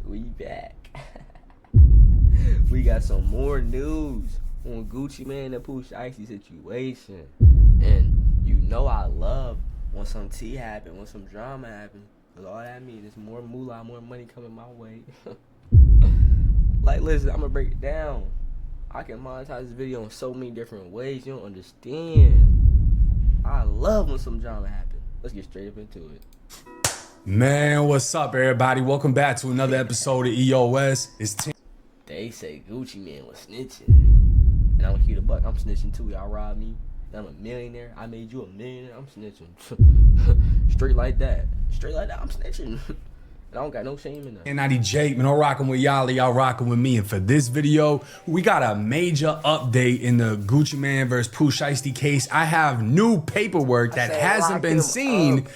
We back. We got some more news on Gucci Mane and Pooh Shiesty situation. And you know I love when some tea happen, when some drama happen. Cause all that means is more moolah, more money coming my way. Like, listen, I'm gonna break it down. I can monetize this video in so many different ways. You don't understand. I love when some drama happen. Let's get straight up into it. Man, what's up, everybody? Welcome back to another episode of EOS. It's Tim. They say Gucci Mane was snitching. And I'm gonna keep the buck. I'm snitching too. Y'all robbed me. I'm a millionaire. I made you a millionaire. I'm snitching. Straight like that. Straight like that. I'm snitching. And I don't got no shame in that. And Natty Jake, man, I'm rocking with y'all rocking with me. And for this video, we got a major update in the Gucci Mane versus Pooh Shiesty case. I have new paperwork that hasn't been seen,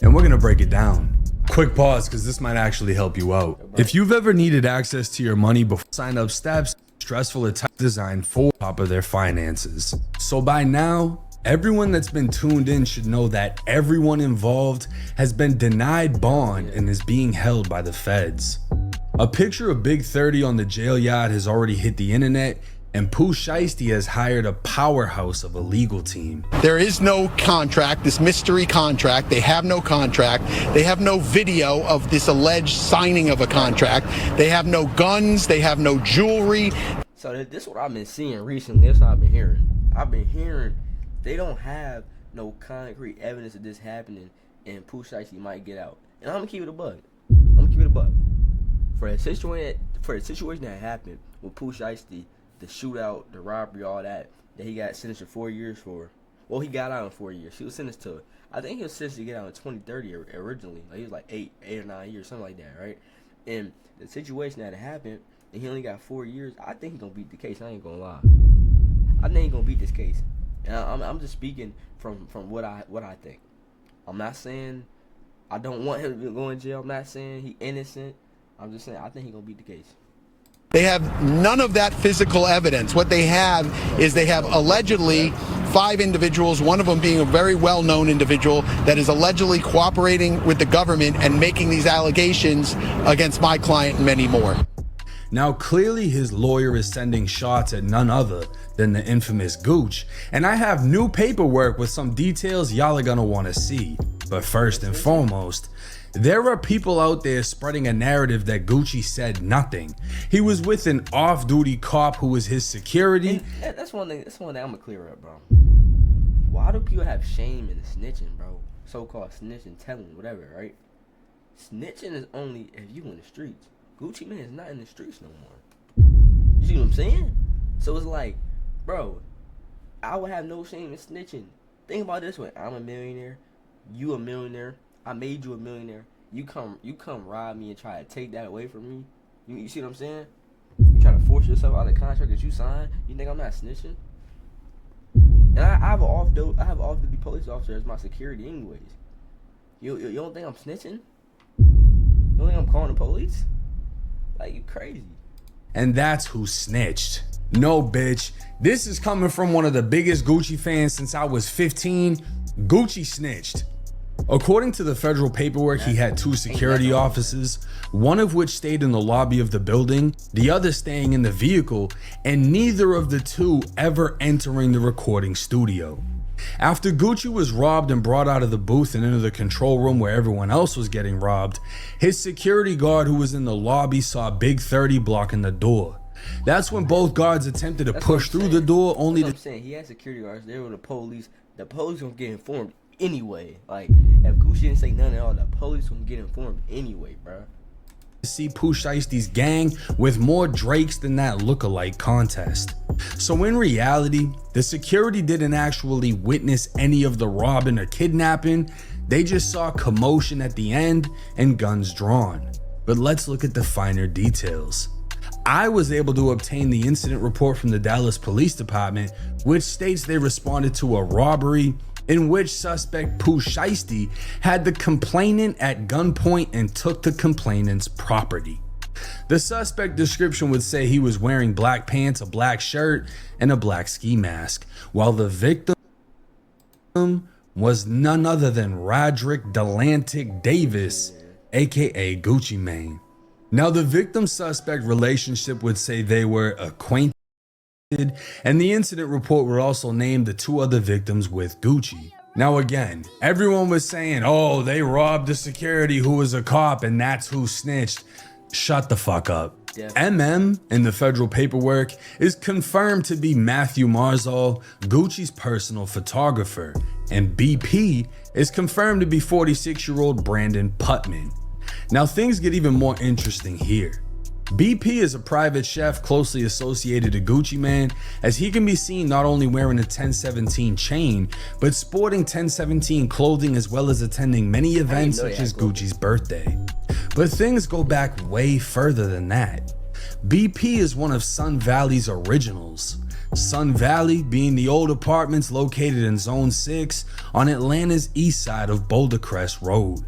and we're gonna break it down. Quick pause, because this might actually help you out. If you've ever needed access to your money before sign up steps, stressful attack designed for top of their finances. So by now, everyone that's been tuned in should know that everyone involved has been denied bond and is being held by the feds. A picture of Big 30 on the jail yacht has already hit the internet, and Pooh Shiesty has hired a powerhouse of a legal team. There is no contract, this mystery contract. They have no contract. They have no video of this alleged signing of a contract. They have no guns. They have no jewelry. So this is what I've been seeing recently. That's what I've been hearing. I've been hearing they don't have no concrete evidence of this happening, and Pooh Shiesty might get out. And I'm gonna keep it a buck. For the situation that happened with Pooh Shiesty, the shootout, the robbery, all that he got sentenced to 4 years for. Well, he got out in 4 years. He was sentenced to, I think he was sentenced to get out in 2030 originally. Like, he was like 8 or 9 years, something like that, right? And the situation that happened, and he only got 4 years. I think he's gonna beat the case. I ain't gonna lie. I think he's gonna beat this case. And I'm just speaking from what I think. I'm not saying I don't want him to go in jail. I'm not saying he innocent. I'm just saying I think he's gonna beat the case. They have none of that physical evidence. What they have is they have allegedly 5 individuals, one of them being a very well-known individual that is allegedly cooperating with the government and making these allegations against my client and many more. Now, clearly his lawyer is sending shots at none other than the infamous Gooch, and I have new paperwork with some details y'all are gonna wanna see. But first and foremost, there are people out there spreading a narrative that Gucci said nothing. He was with an off-duty cop who was his security. And that's one thing I'm gonna clear up, bro. Why do people have shame in snitching, bro? So-called snitching, telling, whatever, right? Snitching is only if you in the streets. Gucci Mane is not in the streets no more. You see what I'm saying? So it's like, bro, I would have no shame in snitching. Think about it this way: I'm a millionaire, you a millionaire. I made you a millionaire. You come rob me and try to take that away from me. You see what I'm saying? You try to force yourself out of the contract that you signed. You think I'm not snitching? And I have an off-duty police officer as my security, anyways. You don't think I'm snitching? You don't think I'm calling the police? Like, you crazy. And that's who snitched. No, bitch. This is coming from one of the biggest Gucci fans since I was 15. Gucci snitched. According to the federal paperwork, he had 2 security officers, one of which stayed in the lobby of the building, the other staying in the vehicle, and neither of the 2 ever entering the recording studio. After Gucci was robbed and brought out of the booth and into the control room where everyone else was getting robbed, his security guard who was in the lobby saw Big 30 blocking the door. That's when both guards attempted to push through the door, only to— I'm saying, he had security guards there with the police. The police gonna get informed anyway. Like, if Gucci didn't say nothing at all, the police gonna get informed anyway, bro. See Pooh Shiesty's gang with more Drakes than that lookalike contest. So in reality, the security didn't actually witness any of the robbing or kidnapping. They just saw commotion at the end and guns drawn. But let's look at the finer details. I was able to obtain the incident report from the Dallas Police Department, which states they responded to a robbery in which suspect Pooh Shiesty had the complainant at gunpoint and took the complainant's property. The suspect description would say he was wearing black pants, a black shirt, and a black ski mask, while the victim was none other than Roderick Delantic Davis, aka Gucci Mane. Now, the victim suspect relationship would say they were acquainted, and the incident report would also name the 2 other victims with Gucci. Now again, everyone was saying, oh, they robbed the security who was a cop and that's who snitched. Shut the fuck up. Yeah. MM in the federal paperwork is confirmed to be Matthew Marzal, Gucci's personal photographer, and BP is confirmed to be 46-year-old Brandon Putman. Now things get even more interesting here. BP is a private chef closely associated to Gucci Mane, as he can be seen not only wearing a 1017 chain, but sporting 1017 clothing as well as attending many events such as Gucci's birthday. But things go back way further than that. BP is one of Sun Valley's originals. Sun Valley being the old apartments located in Zone 6 on Atlanta's east side of Boulder Crest Road.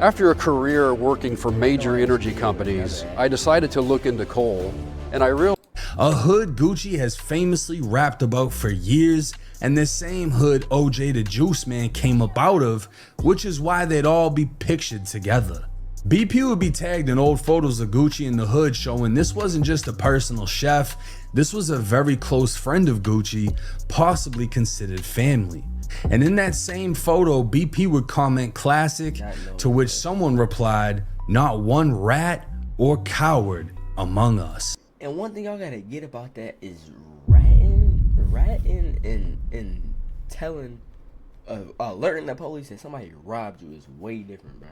After a career working for major energy companies, I decided to look into coal, and I realized a hood Gucci has famously rapped about for years, and the same hood OJ the Juice Man came up out of, which is why they'd all be pictured together. BP would be tagged in old photos of Gucci in the hood, showing this wasn't just a personal chef, this was a very close friend of Gucci, possibly considered family. And in that same photo, BP would comment classic, to which someone replied, not one rat or coward among us. And one thing y'all gotta get about that is ratting and telling, alerting the police that somebody robbed you is way different, bro.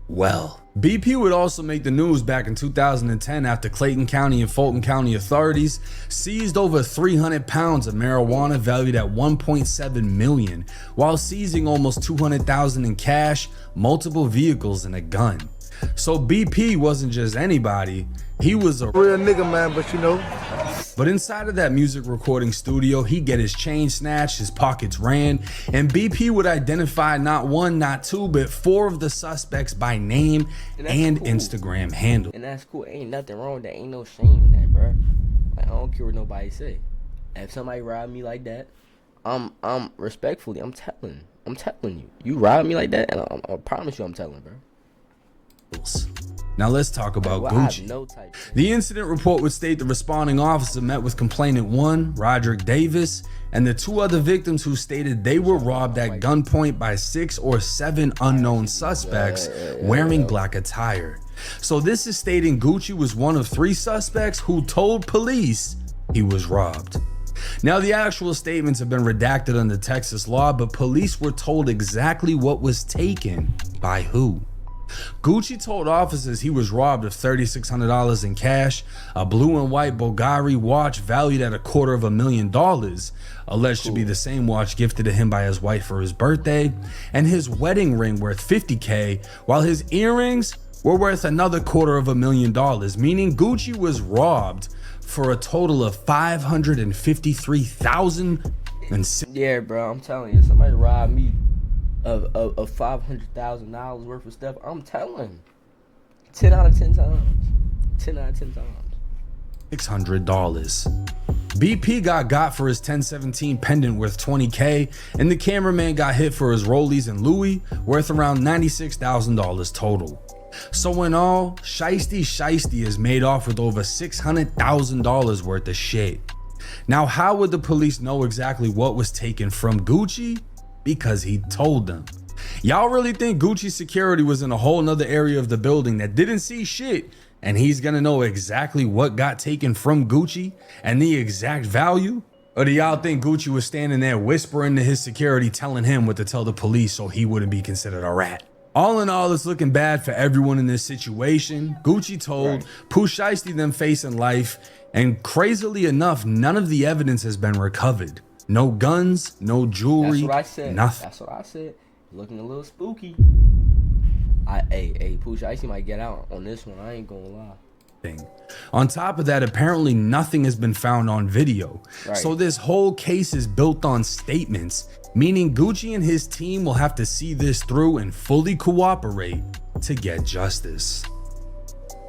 Well, BP would also make the news back in 2010 after Clayton County and Fulton County authorities seized over 300 pounds of marijuana valued at $1.7 million, while seizing almost $200,000 in cash, multiple vehicles, and a gun. So BP wasn't just anybody, he was a real nigga, man, but you know. But inside of that music recording studio, he'd get his chain snatched, his pockets ran, and BP would identify not 1, not 2, but 4 of the suspects by name and cool. Instagram handle. And that's cool. Ain't nothing wrong with that. Ain't no shame in that, bro. Like, I don't care what nobody say. If somebody robbed me like that, I'm respectfully, I'm telling you. You robbed me like that, and I promise you I'm telling, bro. Now let's talk about Gucci. The incident report would state the responding officer met with complainant 1, Roderick Davis, and the 2 other victims who stated they were robbed at gunpoint by 6 or 7 unknown suspects wearing black attire. So this is stating Gucci was one of 3 suspects who told police he was robbed. Now the actual statements have been redacted under Texas law, but police were told exactly what was taken by who. Gucci told officers he was robbed of $3,600 in cash, a blue and white Bulgari watch valued at $250,000, alleged to be the same watch gifted to him by his wife for his birthday, and his wedding ring worth $50K, while his earrings were worth another $250,000, meaning Gucci was robbed for a total of $553,000. Yeah, bro, I'm telling you, somebody robbed me of $500,000 worth of stuff. I'm telling 10 out of 10 times. 10 out of 10 times. $600. BP got for his 1017 pendant worth $20K, and the cameraman got hit for his Rollies and Louis worth around $96,000 total. So in all, Shiesty is made off with over $600,000 worth of shit. Now, how would the police know exactly what was taken from Gucci? Because he told them. Y'all really think Gucci security was in a whole nother area of the building that didn't see shit, and he's gonna know exactly what got taken from Gucci and the exact value? Or do y'all think Gucci was standing there whispering to his security, telling him what to tell the police so he wouldn't be considered a rat? All in all, it's looking bad for everyone in this situation. Gucci told, Pooh Shiesty them facing life, and crazily enough, none of the evidence has been recovered. No guns, no jewelry, that's what I said. Nothing. That's what I said. Looking a little spooky. Hey, Pooh Shiesty might get out on this one. I ain't gonna lie. On top of that, apparently nothing has been found on video. So this whole case is built on statements, meaning Gucci and his team will have to see this through and fully cooperate to get justice.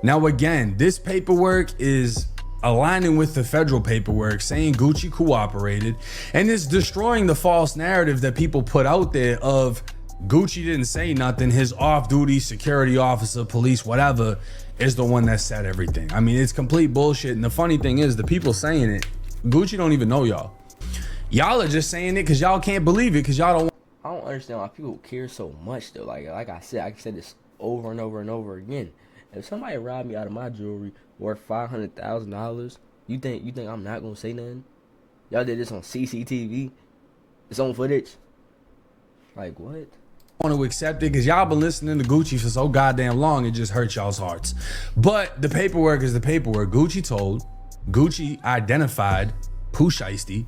Now again, this paperwork is aligning with the federal paperwork saying Gucci cooperated, and it's destroying the false narrative that people put out there of Gucci didn't say nothing. His off-duty security officer, police, whatever, is the one that said everything. I mean, it's complete bullshit. And the funny thing is, the people saying it, Gucci don't even know y'all. Y'all are just saying it because y'all can't believe it because y'all don't. I don't understand why people care so much though. Like I said this over and over and over again. If somebody robbed me out of my jewelry worth $500,000, you think I'm not gonna say nothing? Y'all did this on CCTV. It's on footage. Like what? Want to accept it because y'all been listening to Gucci for so goddamn long, it just hurts y'all's hearts. But the paperwork is the paperwork. Gucci identified Pooh Shiesty,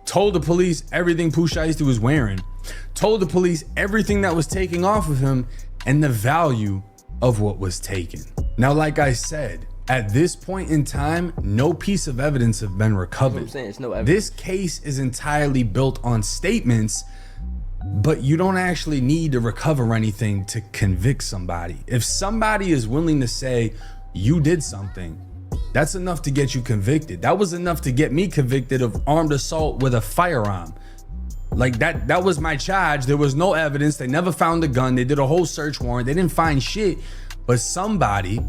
told the police everything Pooh Shiesty was wearing, told the police everything that was taken off of him and the value of what was taken. Now, like I said, at this point in time, no piece of evidence have been recovered. I'm saying, it's no evidence. This case is entirely built on statements, but you don't actually need to recover anything to convict somebody. If somebody is willing to say you did something, that's enough to get you convicted. That was enough to get me convicted of armed assault with a firearm. Like that was my charge. There was no evidence. They never found a gun. They did a whole search warrant. They didn't find shit. But somebody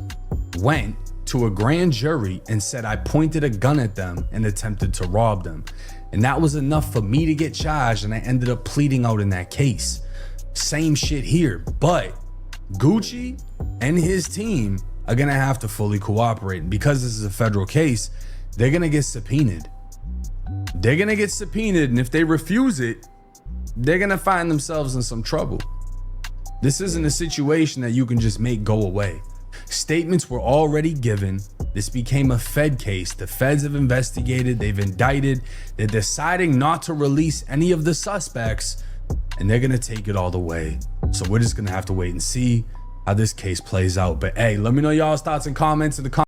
went to a grand jury and said I pointed a gun at them and attempted to rob them. And that was enough for me to get charged, and I ended up pleading out in that case. Same shit here. But Gucci and his team are gonna have to fully cooperate. And because this is a federal case, they're gonna get subpoenaed. They're gonna get subpoenaed, and if they refuse it, they're gonna find themselves in some trouble. This isn't a situation that you can just make go away. Statements were already given. This became a Fed case. The feds have investigated, they've indicted, they're deciding not to release any of the suspects, and they're gonna take it all the way. So we're just gonna have to wait and see how this case plays out. But hey, let me know y'all's thoughts and comments in the comments.